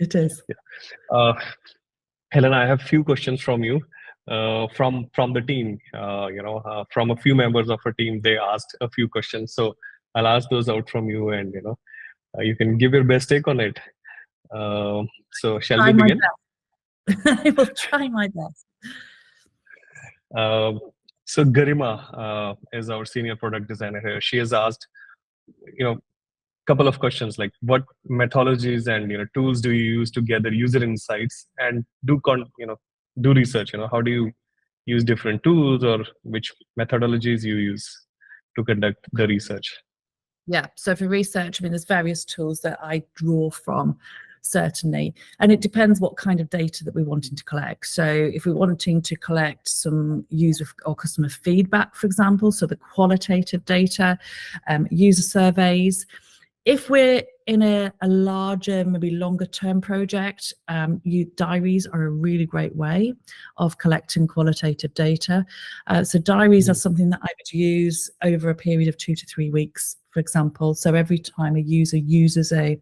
It is. Yeah. Helen, I have few questions from you. From the team, from a few members of our team, they asked a few questions. So I'll ask those out from you, and you can give your best take on it. So shall we begin? I will try my best. So Garima is our senior product designer here. She has asked, couple of questions like what methodologies and tools do you use to gather user insights and do research. How do you use different tools, or which methodologies you use to conduct the research? Yeah, so for research, I mean, there's various tools that I draw from, certainly, and it depends what kind of data that we're wanting to collect. So if we're wanting to collect some user or customer feedback, for example, so the qualitative data, user surveys. If we're in a larger, maybe longer term project, diaries are a really great way of collecting qualitative data. So diaries are something that I would use over a period of 2 to 3 weeks, for example. So every time a user uses a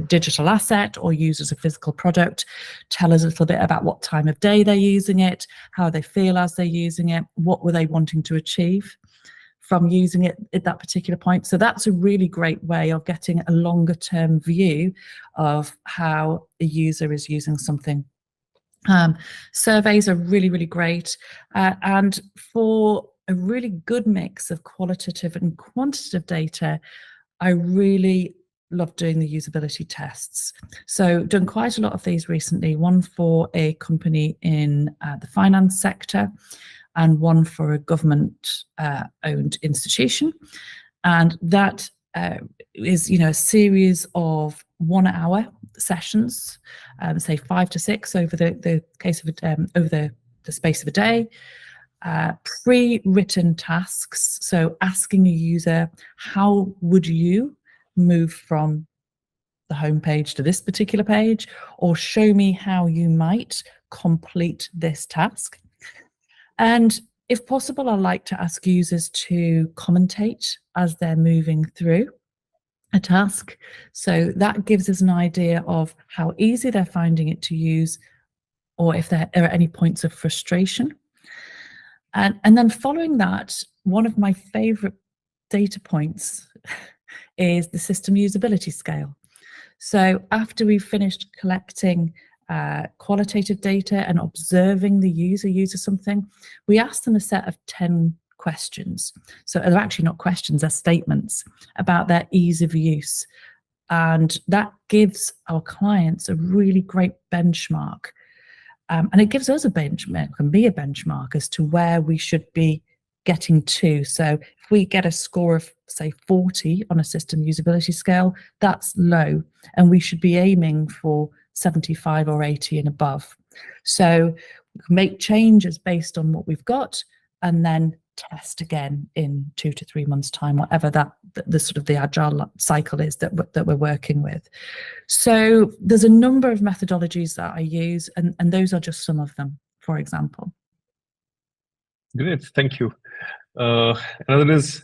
digital asset or uses a physical product, tell us a little bit about what time of day they're using it, how they feel as they're using it, what were they wanting to achieve from using it at that particular point. So that's a really great way of getting a longer term view of how a user is using something. Surveys are really, really great. And for a really good mix of qualitative and quantitative data, I really love doing the usability tests. So done quite a lot of these recently, one for a company in the finance sector, and one for a government-owned institution. And that is, a series of 1 hour sessions, say 5 to 6 over the case of over the space of a day. Pre-written tasks, so asking a user, how would you move from the home page to this particular page, or show me how you might complete this task. And if possible, I like to ask users to commentate as they're moving through a task. So that gives us an idea of how easy they're finding it to use, or if there are any points of frustration. And then following that, one of my favorite data points is the System Usability Scale. So after we've finished collecting qualitative data and observing the user use something, we ask them a set of 10 questions. So they're actually not questions, they're statements about their ease of use. And that gives our clients a really great benchmark. And it gives us a benchmark, can be a benchmark as to where we should be getting to. So if we get a score of, say, 40 on a system usability scale, that's low, and we should be aiming for 75 or 80 and above. So we can make changes based on what we've got, and then test again in 2 to 3 months' time, whatever the sort of the agile cycle is that we're working with. So there's a number of methodologies that I use, and those are just some of them, for example. Great, thank you. Another is